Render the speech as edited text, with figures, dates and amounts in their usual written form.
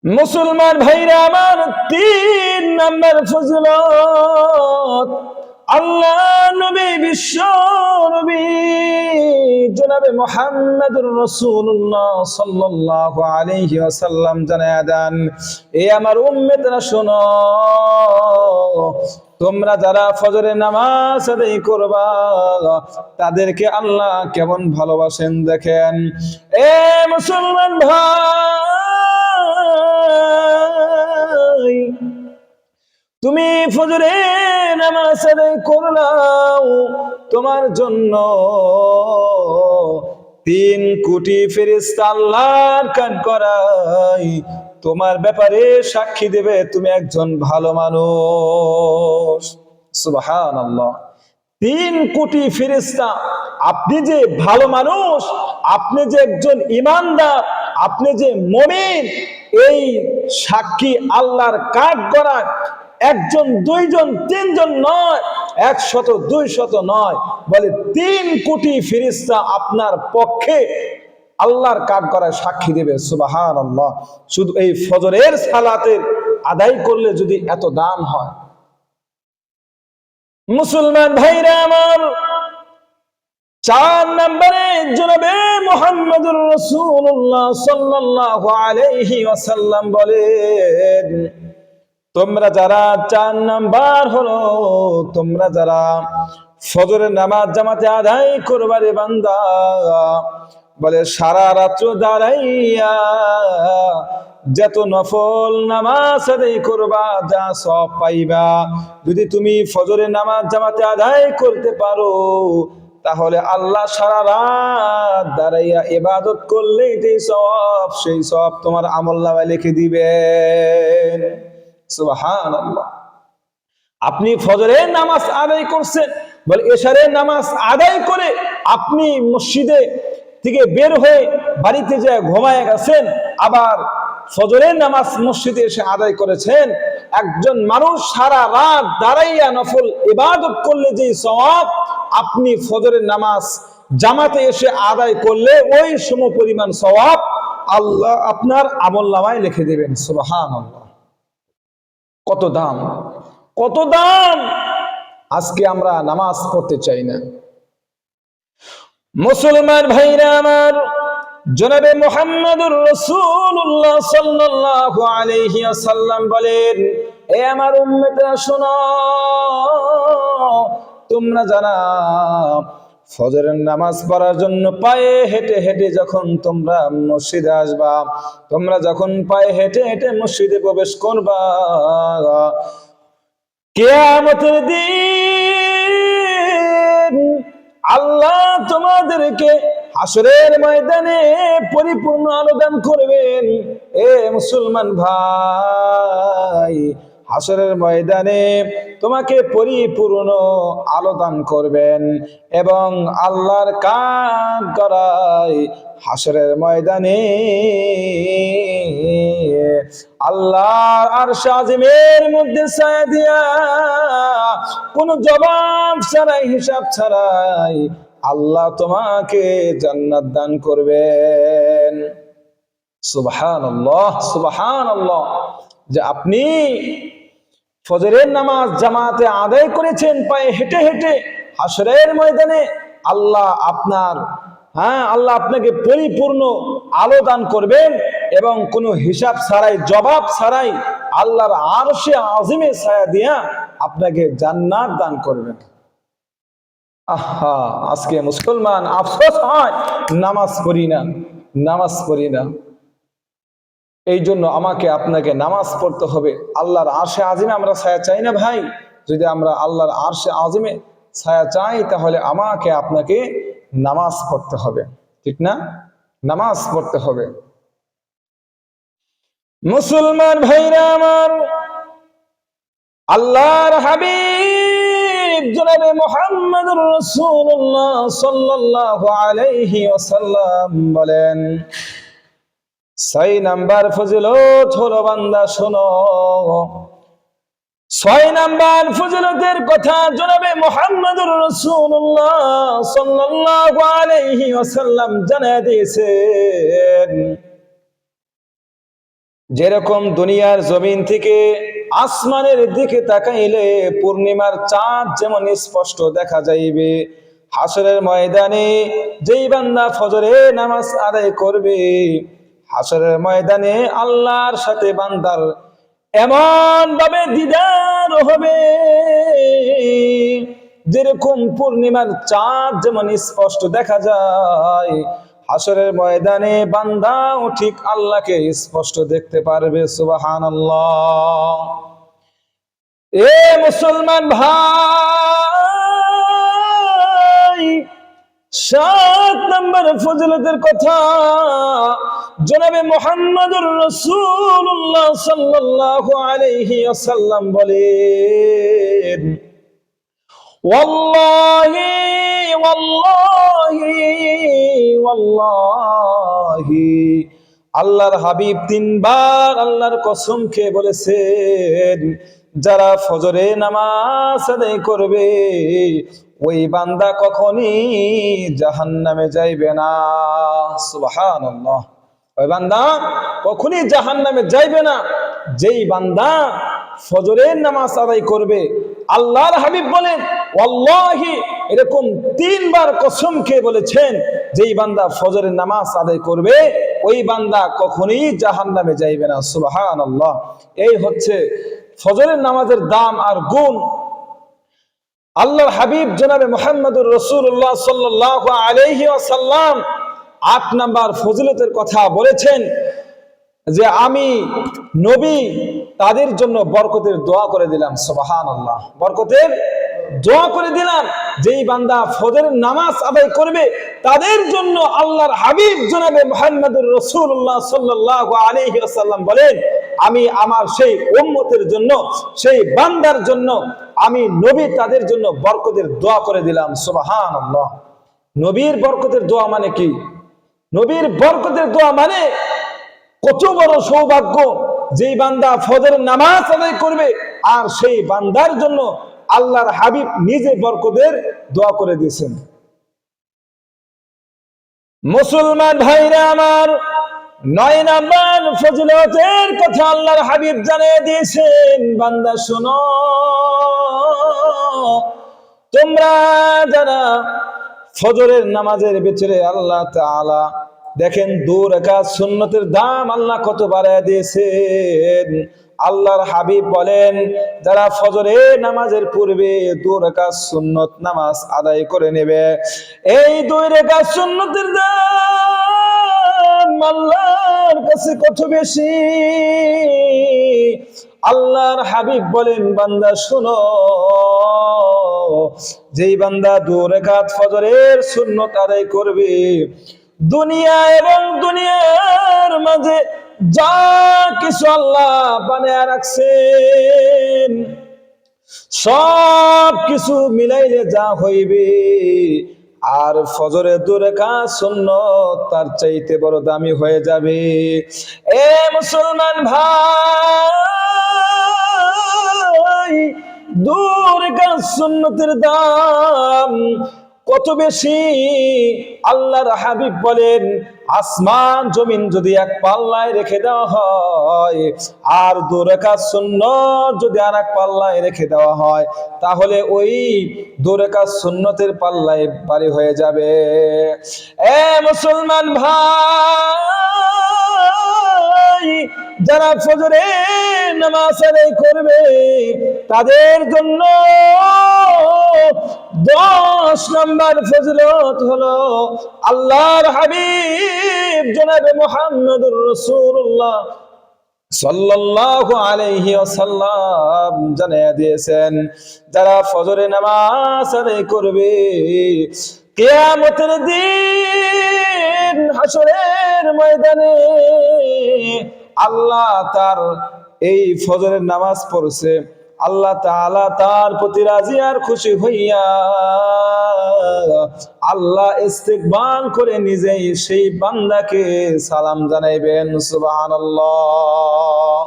মুসলমান ভাইরা আমার, 3 নাম্বার ফজিলত, আল্লাহ নবী বিশ্ব নবী জনাবে মুহাম্মদুর রাসূলুল্লাহ সাল্লাল্লাহু আলাইহি ওয়াসাল্লাম জানায়া দেন, এ আমার উম্মতরা শোনো, তোমরা যারা ফজরের নামাজ আদায় করবা তাদেরকে আল্লাহ কেমন ভালোবাসেন দেখেন। এ মুসলমান ভাই, তুমি ফজরের নামাজ আদায় করলাও, তোমার জন্য 3 কোটি ফেরেশতা আল্লাহর কান করাই তোমার ব্যাপারে সাক্ষী দেবে তুমি একজন ভালো মানুষ। সুবহানাল্লাহ। 3 কোটি ফেরেশতা, আপনি যে ভালো মানুষ, আপনি যে একজন ঈমানদার, আপনি যে মুমিন, এই সাক্ষী আল্লাহর কাঠ গড়ায় 1 জন 2 জন 3 জন নয়, 100 200 নয়, বলে 3 কোটি ফেরেশতা আপনার পক্ষে আল্লাহর কাঠ গড়ায় সাক্ষী দেবে। সুবহানাল্লাহ। শুধু এই ফজরের সালাতের আদায় করলে যদি এত দাম হয়, মুসলমান ভাইরা আমার, 4 নম্বরে জনাবে মুহাম্মদুর রাসূলুল্লাহ সাল্লাল্লাহু আলাইহি ওয়াসাল্লাম বলেন, তোমরা যারা 4 নাম্বার হলো, তোমরা যারা ফজরের নামাজ জামাতে আদায় করবা রে বান্দা, বলে সারা রাত দাঁড়াইয়া যত নফল নামাজ আদায় করবা যা সব পাইবা, যদি তুমি ফজরের নামাজ জামাতে আদায় করতে পারো তাহলে আল্লাহ সারা রাত দাঁড়াইয়া ইবাদত করলেই যে সওয়াব, সেই সওয়াব তোমার আমলনামায় লিখে দিবেন। সুবহানাল্লাহ। আপনি ফজরের নামাজ আদায় করছেন, বলে এশারের নামাজ আদায় করে আপনি মসজিদে থেকে বের হয়ে বাড়িতে যায় ঘুমায় গেছেন, আবার ফজরের নামাজ মসজিদে এসে আদায় করেছেন। একজন মানুষ সারা রাত দাঁড়াইয়া নফল ইবাদত করলে যে সওয়াব, আপনি ফজরের নামাজ জামাতে এসে আদায় করলে ওই সমপরিমাণ সওয়াব আল্লাহ আপনার আমলনামায় লিখে দেবেন। সুবহানাল্লাহ। কত দাম, কত দাম! আজকে আমরা নামাজ পড়তে চাই না। মুসলমান ভাইরা আমার, জনাবে মুহাম্মদুর রাসূলুল্লাহ সাল্লাল্লাহু আলাইহি ওয়াসাল্লাম বলেন, এ আমার উম্মতরা শোনো, তোমরা যারা ফজরের নামাজ পড়ার জন্য পায়ে হেঁটে হেঁটে যখন তোমরা মসজিদে আসবা, তোমরা যখন পায়ে হেঁটে হেঁটে মসজিদে প্রবেশ করবা, কিয়ামতের দিন আল্লাহ তোমাদেরকে হাসরের ময়দানে পরিপূর্ণ আলো দান করবেন। এ মুসলমান ভাই, হাসরের ময়দানে তোমাকে পরিপূর্ণ আলো দান করবেন এবং আল্লাহর কাঠ গড়ায় হাসরের ময়দানে আল্লাহর আরশ আজিমের মধ্যে ছায়া দিয়া কোনো জবাব ছাড়াই, হিসাব ছাড়াই আল্লাহ তোমাকে জান্নাত দান করবেন। সুবহানাল্লাহ, সুবহানাল্লাহ। যে আপনি ফজরের নামাজ জামাতে আদায় করেছেন পায়ে হেঁটে হেঁটে, হাসরের ময়দানে আল্লাহ আল্লাহ আপনাকে পরিপূর্ণ আলো দান করবেন এবং কোনো হিসাব ছাড়াই, জবাব ছাড়াই আল্লাহর আরশে আজিমে ছায়া দিয়া আপনাকে জান্নাত দান করবেন। আহা, আজকে মুসলমান আফসোস হয়, নামাজ পড়ি না, নামাজ পড়ি না। এই জন্য আমাকে আপনাকে নামাজ পড়তে হবে। আল্লাহর আরশে আজিমে আমরা ছায়া চাই না ভাই? যদি আমরা আল্লাহর আরশে আজিমে ছায়া চাই তাহলে আমাকে আপনাকে নামাজ পড়তে হবে, ঠিক না? নামাজ পড়তে হবে। মুসলমান ভাইরা আমার, আল্লাহর হাবিব জনাবে মুহাম্মদুর রাসূলুল্লাহ সাল্লাল্লাহু আলাইহি ওয়াসাল্লাম বলেন, 6 নাম্বার ফজিলত হলো, বান্দা শোনো, 6 নাম্বার ফজিলতের কথা জনাবে মুহাম্মদুর রাসূলুল্লাহ সাল্লাল্লাহু আলাইহি ওয়াসাল্লাম জানিয়ে দিয়েছেন। যেরকম দুনিয়ার জমিন থেকে আসমানের দিকে তাকাইলে পূর্ণিমার চাঁদ যেমন স্পষ্ট দেখা যাইবে, হাসরের ময়দানে যেই বান্দা ফজরে নামাজ আদায় করবে, হাসরের ময়দানে আল্লাহর সাথে বান্দার এমন ভাবে দিদার হবে, যেরকম পূর্ণিমার চাঁদ যেমন স্পষ্ট দেখা যায়, হাসরের ময়দানে বান্দাও ঠিক আল্লাহকে স্পষ্ট দেখতে পারবে। সুবহানাল্লাহ। এ মুসলমান ভাই, 7 নম্বর ফজিলতের কথা জনাবে মুহাম্মদুর রাসূলুল্লাহ সাল্লাল্লাহু আলাইহি ওয়াসাল্লাম বলেন, ওয়াল্লাহি ওয়াল্লাহি ওয়াল্লাহি, আল্লাহর হাবিব 3 বার আল্লাহর কসম খেয়ে বলেছেন, যারা ফজরে নামাজ আদায় করবে ওই বান্দা কখনই জাহান্নামে যাইবে না। সুবহানাল্লাহ। ওই বান্দা কখনই জাহান্নামে যাইবে না যেই বান্দা ফজরের নামাজ আদায় করবে। আল্লাহর হাবিব বলেন ওয়াল্লাহি, এরকম 3 বার কসম খেয়ে বলেছেন, যেই বান্দা ফজরের নামাজ আদায় করবে ওই বান্দা কখনোই জাহান্নামে যাইবে না। সুবহানাল্লাহ। এই হচ্ছে ফজরের নামাজের দাম আর গুণ। আল্লাহর হাবিব জনাবে মুহাম্মদুর রাসূলুল্লাহ সাল্লাল্লাহু আলাইহি ওয়াসাল্লাম 8 নাম্বার ফজিলতের কথা বলেছেন যে আমি নবী তাদের জন্য বরকতের দোয়া করে দিলাম। সুবহানাল্লাহ। বরকতের দোয়া করে দিলাম, যেই বান্দা ফজরের নামাজ আদায় করবে তাদের জন্য আল্লাহর হাবিব জনাবে মুহাম্মদুর রাসূলুল্লাহ সাল্লাল্লাহু আলাইহি ওয়াসাল্লাম বলেন, আমি আমার সেই উম্মতের জন্য, সেই বান্দার জন্য আমি নবী তাদের জন্য বরকতের দোয়া করে দিলাম। সুবহানাল্লাহ। নবীর বরকতের দোয়া মানে কি? নবীর বরকতের দোয়া মানে কত বড় সৌভাগ্য, যেই বান্দা ফজরের নামাজ আদায় করবে আর সেই বান্দার জন্য আল্লাহর হাবিব নিজে বরকতের দোয়া করে দিয়েছেন। মুসলমান ভাইরা আমার, 9 নাম্বার ফজিলতের কথা আল্লাহর হাবিব জানিয়ে দিয়েছেন, বান্দা শোনো, তোমরা যারা ফজরের নামাজের ভিতরে আল্লাহ তাআলা দেখেন 2 রাকাত সুন্নতের দাম আল্লাহ কত বাড়ায় দিয়েছেন। আল্লাহর হাবিব বলেন, যারা ফজরের নামাজের পূর্বে 2 রাকাত সুন্নত নামাজ আদায় করে নেবে, এই 2 রাকাত সুন্নতের দাম আল্লাহর কাছে কত বেশি। আল্লাহর হাবিব বলেন, বান্দা শুনো, যেই বান্দা 2 রাকাত ফজরের সুন্নত আদায় করবে, দুনিয়া এবং দুনিয়ার মাঝে যা কিছু আল্লাহ বানায়া রাখছেন সব কিছু মিলাইলে যা হইবে, আর ফজরের 2 রাকাত সুন্নত তার চাইতে বড় দামি হয়ে যাবে। এ মুসলমান ভাই, 2 রাকাত সুন্নতের দাম কত বেশি। আল্লাহর হাবিব বলেন, আসমান জমিন যদি এক পাল্লায় রেখে দেওয়া হয় আর 2 রাকাত সুন্নত যদি আর এক পাল্লায় রেখে দেওয়া হয়, তাহলে ওই 2 রাকাত সুন্নতের পাল্লায় ভারী হয়ে যাবে। এ মুসলমান ভাই, যারা ফজরে নামাজ আদায় করবে তাদের জন্য 10 নম্বর ফজিলত হলো আল্লাহর হাবিব জনাবে মুহাম্মদুর রাসূলুল্লাহ সাল্লাল্লাহু আলাইহি ওয়াসাল্লাম জানিয়ে দিয়েছেন, যারা ফজরে নামাজ আদায় করবে কিয়ামতের দিন হাসরের ময়দানে আল্লাহ তার এই ফজরের নামাজ পড়ছে, আল্লাহ তাআলা তার প্রতি রাজি আর খুশি হইয়া আল্লাহ ইস্তেকবাল করে নিজেই সেই বান্দাকে সালাম জানাইবেন। সুবহানাল্লাহ।